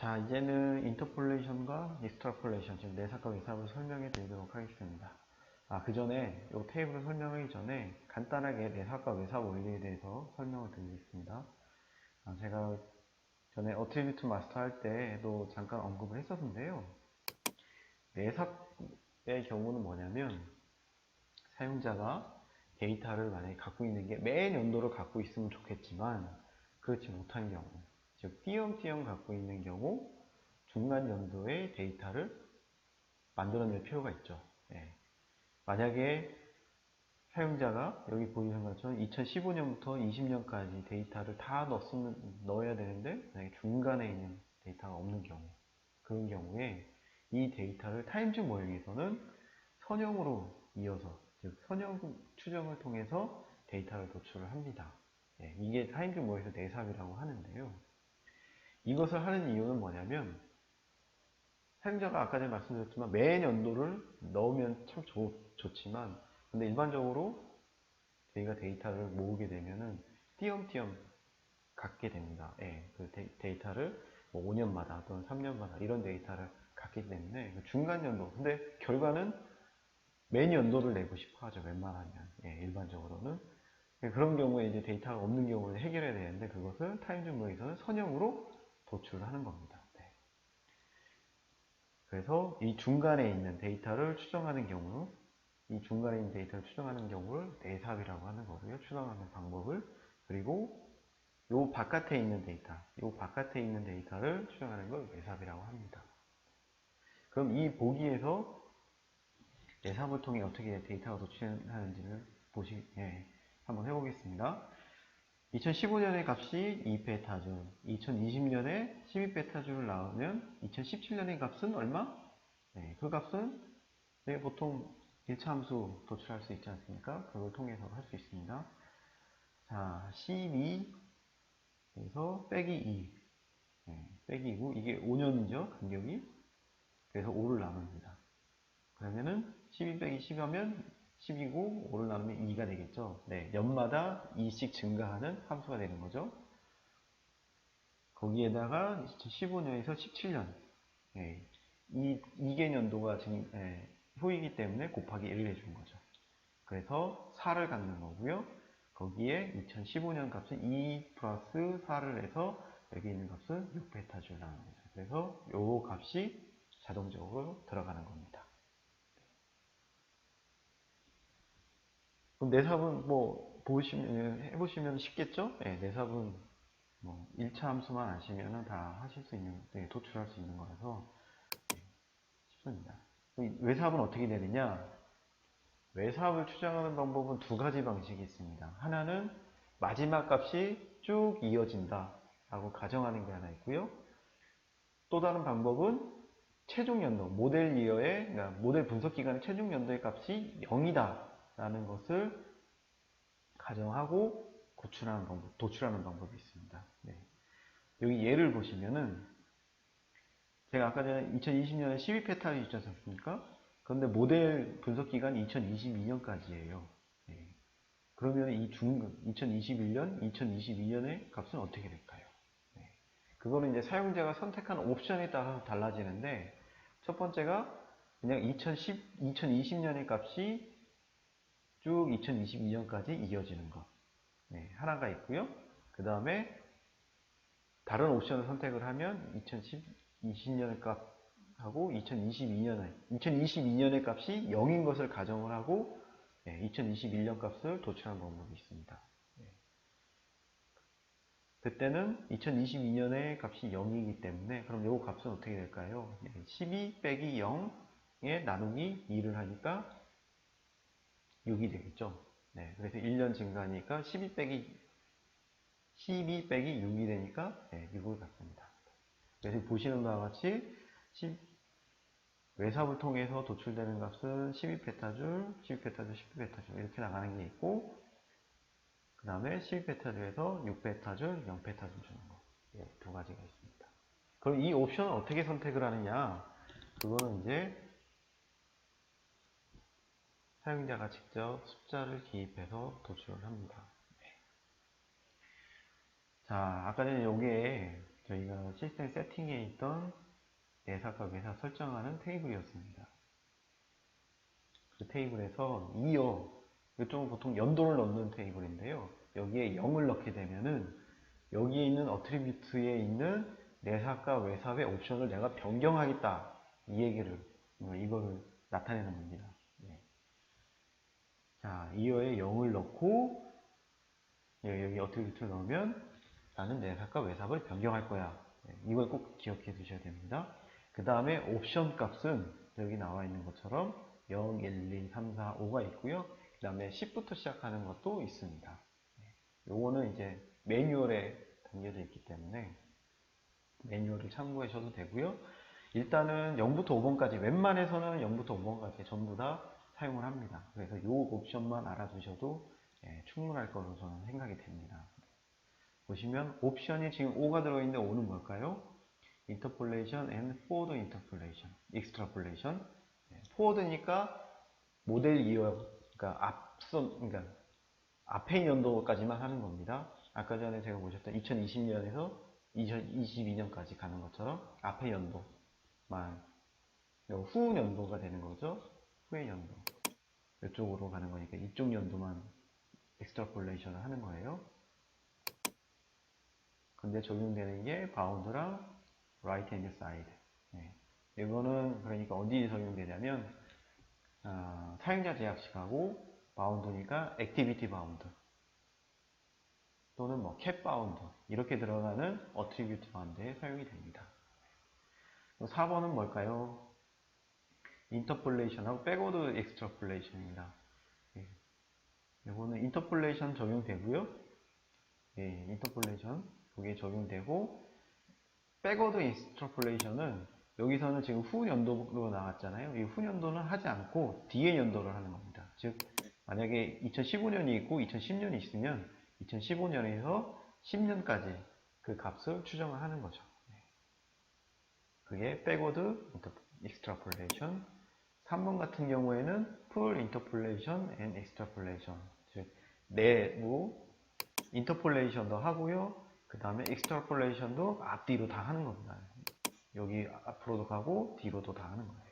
자, 이제는 인터폴레이션과 익스트라폴레이션, 즉 내삽과 외삽을 설명해 드리도록 하겠습니다. 그 전에 이 테이블을 설명하기 전에 간단하게 내삽과 외삽 원리에 대해서 설명을 드리겠습니다. 제가 전에 어트리뷰트 마스터 할 때도 잠깐 언급을 했었는데요. 내삽의 경우는 뭐냐면 사용자가 데이터를 만약에 갖고 있는 게 매일 연도를 갖고 있으면 좋겠지만 그렇지 못한 경우, 즉 띄엄띄엄 갖고 있는 경우 중간 연도의 데이터를 만들어낼 필요가 있죠. 만약에 사용자가 여기 보이는 것처럼 2015년부터 20년까지 데이터를 다 넣어야 되는데 만약에 중간에 있는 데이터가 없는 경우, 그런 경우에 이 데이터를 타임즈 모형에서는 선형으로 이어서, 즉 선형 추정을 통해서 데이터를 도출을 합니다. 이게 타임즈 모형에서 내삽이라고 하는데요. 이것을 하는 이유는 뭐냐면 사용자가 아까 전에 말씀드렸지만 매 연도를 넣으면 참 좋지만 근데 일반적으로 저희가 데이터를 모으게 되면은 띄엄띄엄 갖게 됩니다. 그 데이터를 뭐 5년마다 또는 3년마다 이런 데이터를 갖기 때문에 그 중간 연도, 근데 결과는 매 연도를 내고 싶어 하죠. 웬만하면. 일반적으로는. 그런 경우에 이제 데이터가 없는 경우를 해결해야 되는데 그것을 타임즈 모형에서는 선형으로 도출을 하는 겁니다. 그래서 이 중간에 있는 데이터를 추정하는 경우, 이 중간에 있는 데이터를 추정하는 경우를 내삽이라고 하는 거고요. 추정하는 방법을. 그리고 요 바깥에 있는 데이터를 추정하는 걸 외삽이라고 합니다. 그럼 이 보기에서 내삽을 통해 어떻게 데이터가 도출하는지를 한번 해보겠습니다. 2015년의 값이 2베타줄, 2020년에 12베타줄을 나오면 2017년의 값은 얼마? 그 값은 보통 1차 함수 도출할 수 있지 않습니까? 그걸 통해서 할 수 있습니다. 자, 12에서 빼기 2, 빼기 2고 이게 5년이죠, 간격이. 그래서 5를 나눕니다. 그러면은 12 빼기 10 하면 10이고 5를 나누면 2가 되겠죠. 연마다 2씩 증가하는 함수가 되는 거죠. 거기에다가 2015년에서 17년, 이 2개년도가 지금 후이기 때문에 곱하기 1을 해준 거죠. 그래서 4를 갖는 거고요. 거기에 2015년 값은 2 플러스 4를 해서 여기 있는 값은 6베타줄 나오는 거죠. 그래서 요 값이 자동적으로 들어가는 겁니다. 그럼 내삽은 뭐 해보시면 쉽겠죠? 내삽은 뭐 1차 함수만 아시면 다 하실 수 있는, 도출할 수 있는 거라서 쉽습니다. 외삽은 어떻게 되느냐? 외삽을 추정하는 방법은 두 가지 방식이 있습니다. 하나는 마지막 값이 쭉 이어진다 라고 가정하는 게 하나 있고요. 또 다른 방법은 최종 연도, 모델 이어의, 그러니까 모델 분석 기간의 최종 연도의 값이 0이다 라는 것을 가정하고 도출하는 방법이 있습니다. 여기 예를 보시면은 제가 아까 전에 2020년에 12페타를 있지 않습니까? 그런데 모델 분석 기간이 2022년까지예요. 그러면 2021년, 2022년의 값은 어떻게 될까요? 그거는 이제 사용자가 선택한 옵션에 따라서 달라지는데 첫 번째가 그냥 2020년의 값이 쭉 2022년까지 이어지는 것. 하나가 있고요. 그 다음에 다른 옵션을 선택을 하면 2020년의 값하고 2022년의 값이 0인 것을 가정을 하고 2021년 값을 도출하는 방법이 있습니다. 그때는 2022년의 값이 0이기 때문에 그럼 이 값은 어떻게 될까요? 12 빼기 0에 나누기 2를 하니까 6이 되겠죠. 그래서 1년 증가하니까 12 빼기 6이 되니까 6을 갖습니다. 그래서 보시는 바와 같이 외삽을 통해서 도출되는 값은 12페타줄, 12페타줄, 10페타줄 이렇게 나가는 게 있고 그 다음에 12페타줄에서 6페타줄, 0페타줄 주는 거. 두 가지가 있습니다. 그럼 이 옵션을 어떻게 선택을 하느냐? 그거는 이제 사용자가 직접 숫자를 기입해서 도출을 합니다. 자, 아까 전에 여기에 저희가 시스템 세팅에 있던 내사과 외사 설정하는 테이블이었습니다. 그 테이블에서 이어, 이쪽은 보통 연도를 넣는 테이블인데요. 여기에 0을 넣게 되면은 여기에 있는 어트리뷰트에 있는 내사과 외사의 옵션을 내가 변경하겠다, 이 얘기를, 이거를 나타내는 겁니다. 네. 자, 이어에 0을 넣고 여기 어트리뷰트를 넣으면 나는 내사과 외사를 변경할 거야. 네, 이걸 꼭 기억해 두셔야 됩니다. 그 다음에 옵션 값은 여기 나와 있는 것처럼 0, 1, 2, 3, 4, 5가 있고요. 그 다음에 10부터 시작하는 것도 있습니다. 요거는 이제 매뉴얼에 담겨져 있기 때문에 매뉴얼을 참고하셔도 되고요. 일단은 0부터 5번까지, 웬만해서는 0부터 5번까지 전부 다 사용을 합니다. 그래서 요 옵션만 알아두셔도 충분할 거로 저는 생각이 됩니다. 보시면 옵션이 지금 5가 들어있는데 5는 뭘까요? Interpolation and Forward Interpolation, Extrapolation. Forward니까 모델 이어, 그러니까 앞에 연도까지만 하는 겁니다. 아까 전에 제가 보셨던 2020년에서 2022년까지 가는 것처럼 앞에 연도만, 후 연도가 되는 거죠. 후의 연도. 이쪽으로 가는 거니까 이쪽 연도만 엑스트라폴레이션을 하는 거예요. 근데 적용되는 게 바운드랑 right hand side. 이거는 그러니까 어디에 적용되냐면 사용자 제약식하고 바운드니까 액티비티 바운드 또는 뭐 캡 바운드 이렇게 들어가는 어트리뷰트 바운드에 사용이 됩니다. 4번은 뭘까요? 인터폴레이션하고 백워드 엑스트라폴레이션입니다. 이거는 인터폴레이션 적용되고요. 인터폴레이션 여기에 적용되고, 백워드 엑스트라폴레이션은 여기서는 지금 후 연도로 나왔잖아요. 이 후 연도는 하지 않고 뒤에 연도를 하는 겁니다. 즉 만약에 2015년이 있고 2010년이 있으면 2015년에서 10년까지 그 값을 추정을 하는 거죠. 그게 백워드 익스트라폴레이션. 3번 같은 경우에는 풀 인터폴레이션 앤 익스트라폴레이션. 즉 내부 인터폴레이션도 하고요. 그 다음에 익스트라폴레이션도 앞뒤로 다 하는 겁니다. 여기 앞으로도 가고 뒤로도 다 하는 거예요.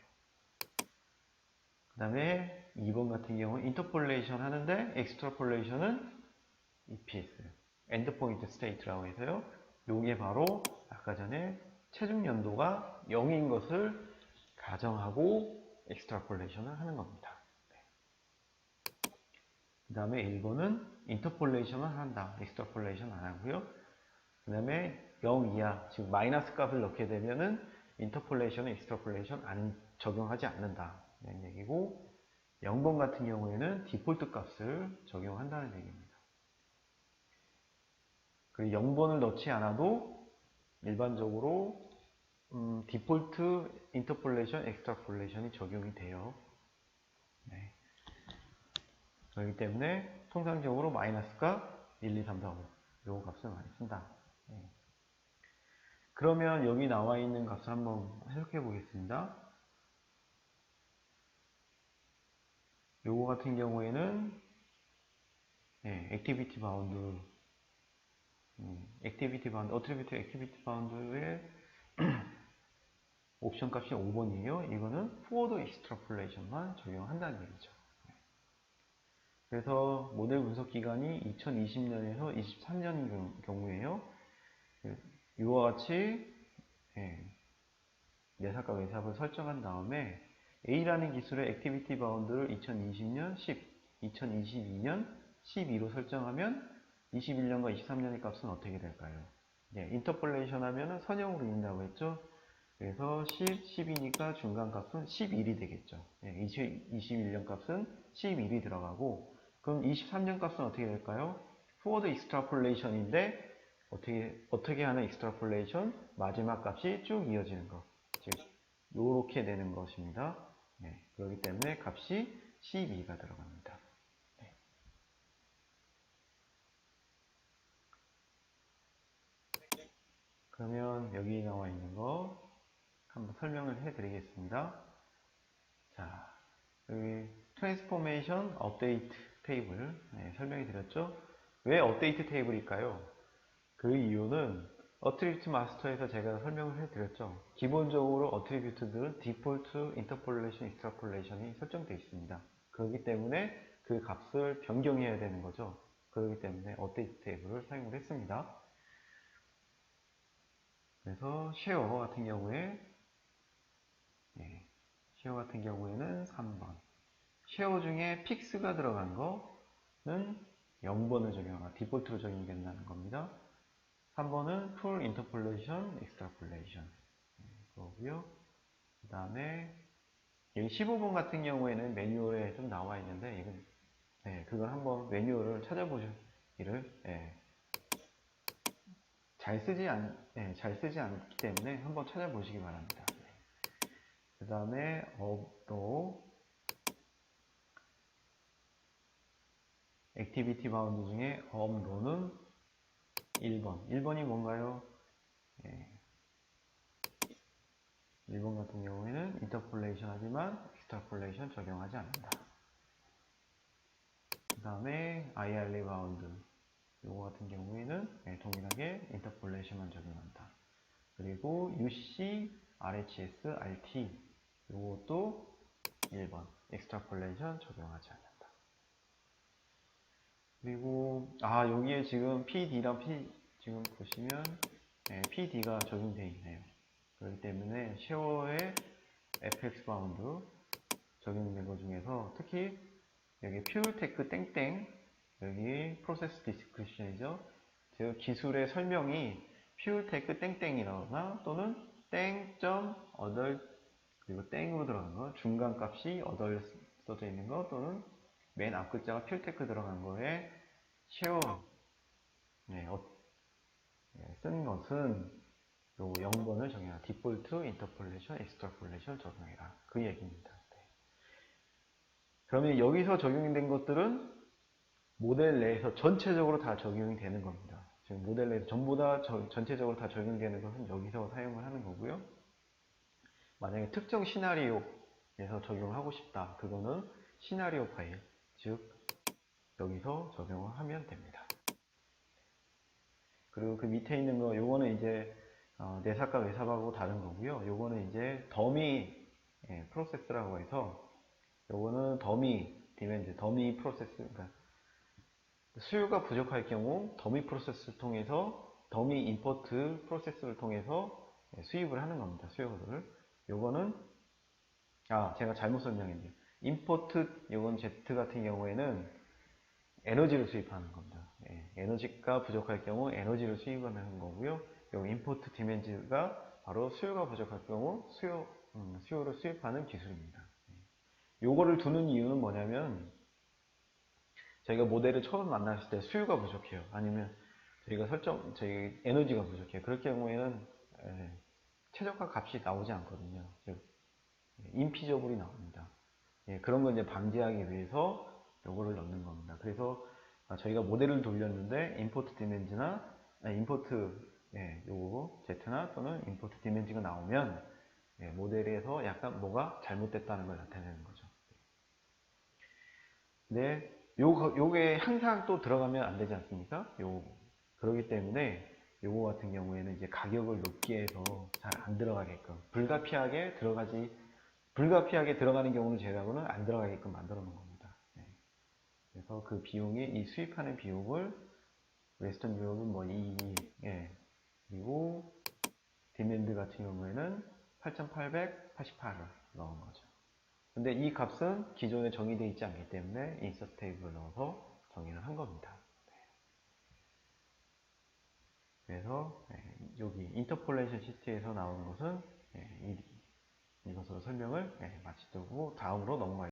그 다음에 2번 같은 경우는 인터폴레이션 하는데 익스트라폴레이션은 EPS, 엔드포인트 스테이트라고 해서요. 요게 바로 아까 전에 체중 연도가 0인 것을 가정하고 익스트라폴레이션을 하는 겁니다. 그 다음에 1번은 인터폴레이션을 한다. 익스트라폴레이션 안 하고요. 그 다음에 0 이하, 즉 마이너스 값을 넣게 되면은 인터폴레이션, 익스트라폴레이션 안 적용하지 않는다. 이런 얘기고, 0번 같은 경우에는 디폴트 값을 적용한다는 얘기입니다. 그리고 0번을 넣지 않아도 일반적으로 디폴트 인터폴레이션, 익스트라폴레이션이 적용이 돼요. 그렇기 때문에 통상적으로 마이너스가 1, 2, 3, 4, 5 요 값을 많이 쓴다. 그러면 여기 나와 있는 값을 한번 해석해 보겠습니다. 요거 같은 경우에는 액티비티 바운드, 어트리뷰트 액티비티 바운드의 옵션 값이 5번이에요. 이거는 forward extrapolation만 적용한다는 얘기죠. 그래서 모델 분석 기간이 2020년에서 23년인 경우에요. 이와 같이 내사과 외삽을 설정한 다음에 A라는 기술의 액티비티 바운드를 2020년 10, 2022년 12로 설정하면 21년과 23년의 값은 어떻게 될까요? 인터폴레이션 하면은 선형으로 읽는다고 했죠? 그래서 10, 10이니까 중간 값은 11이 되겠죠. 21년 값은 11이 들어가고, 그럼 23년 값은 어떻게 될까요? 포워드 익스트라폴레이션인데 어떻게 하는 익스트라폴레이션? 마지막 값이 쭉 이어지는 것. 즉 요렇게 되는 것입니다. 그렇기 때문에 값이 12가 들어갑니다. 그러면 여기 나와 있는 거 한번 설명을 해 드리겠습니다. 자, 여기 트랜스포메이션 업데이트 테이블 설명해 드렸죠? 왜 업데이트 테이블일까요? 그 이유는 어트리뷰트 마스터에서 제가 설명을 해드렸죠. 기본적으로 어트리뷰트들은 디폴트, 인터폴레이션, 익스트라폴레이션이 설정되어 있습니다. 그렇기 때문에 그 값을 변경해야 되는 거죠. 그렇기 때문에 업데이트 테이블을 사용을 했습니다. 그래서 쉐어 같은 경우에 쉐어 같은 경우에는 3번. 쉐어 중에 픽스가 들어간 거는 0번을 적용하고 디폴트로 적용된다는 겁니다. 3번은 풀 인터폴레이션, 익스트라폴레이션 그거고요. 그 다음에 15번 같은 경우에는 매뉴얼에 좀 나와 있는데 이건 그걸 한번 매뉴얼을 찾아보시기를 잘 쓰지 않기 때문에 한번 찾아보시기 바랍니다. 그 다음에 업로 액티비티 바운드 중에 업로는 1번. 1번이 뭔가요? 1번 같은 경우에는 인터폴레이션 하지만 익스트라폴레이션 적용하지 않는다. 그 다음에 IRA 바운드 요거 같은 경우에는 동일하게 인터폴레이션만 적용한다. 그리고 UC, RHS, RT 요것도 1번 익스트라폴레이션 적용하지 않는다. 그리고 여기에 지금 PD랑 지금 보시면 PD가 적용되어 있네요. 그렇기 때문에 쉐어의 FX 바운드 적용된 것 중에서 특히 여기 퓨어테크 땡땡 여기 프로세스 디스크리션이죠. 즉 기술의 설명이 퓨어테크 땡땡이라거나 또는 땡점 어덜 그리고 땡으로 들어간 거 중간 값이 어덜 써져 있는 거 또는 맨 앞 글자가 퓨어테크 들어간 거에 쉐어 쓴 것은 요 0번을 적용해라. 디폴트, 인터폴레이션, 익스트라폴레이션 적용해라. 그 얘기입니다. 그러면 여기서 적용된 것들은 모델 내에서 전체적으로 다 적용이 되는 겁니다. 지금 모델 내에서 전부 다 전체적으로 다 적용되는 것은 여기서 사용을 하는 거고요. 만약에 특정 시나리오에서 적용을 하고 싶다. 그거는 시나리오 파일, 즉 여기서 적용을 하면 됩니다. 그리고 그 밑에 있는 거 요거는 이제 내사과 외삽하고 다른 거고요. 요거는 이제 더미 프로세스라고 해서 요거는 더미 디맨드, 더미 프로세스, 그러니까 수요가 부족할 경우 더미 프로세스를 통해서 더미 임포트 프로세스를 통해서 수입을 하는 겁니다. 수요들을. 요거는 제가 잘못 설명했네요. 임포트 요건 Z 같은 경우에는 에너지를 수입하는 겁니다. 에너지가 부족할 경우 에너지를 수입하는 거고요. 요 임포트 디맨드가 바로 수요가 부족할 경우 수요를 수입하는 기술입니다. 요거를 두는 이유는 뭐냐면 저희가 모델을 처음 만났을 때 수요가 부족해요. 아니면 저희 에너지가 부족해요. 그럴 경우에는 최저가 값이 나오지 않거든요. 즉 인피저블이 나옵니다. 그런 걸 이제 방지하기 위해서 요거를 넣는 겁니다. 그래서 저희가 모델을 돌렸는데 임포트 디맨지나 요거 Z나 또는 임포트 디맨지가 나오면 모델에서 약간 뭐가 잘못됐다는 걸 나타내는 거죠. 근데 요게 항상 또 들어가면 안 되지 않습니까? 그러기 때문에 요거 같은 경우에는 이제 가격을 높게 해서 잘 안 들어가게끔 불가피하게 들어가는 경우는 제외하고는 안 들어가게끔 만들어 놓은 겁니다. 그래서 그 비용이 이 수입하는 비용을 웨스턴 유럽은 뭐 그리고 디맨드 같은 경우에는 8,888을 넣은 거죠. 근데 이 값은 기존에 정의되어 있지 않기 때문에 인서트 테이블을 넣어서 정의를 한 겁니다. 그래서 여기 인터폴레이션 시트에서 나오는 것은 이것으로 설명을 마치도록 다음으로 넘어가겠습니다.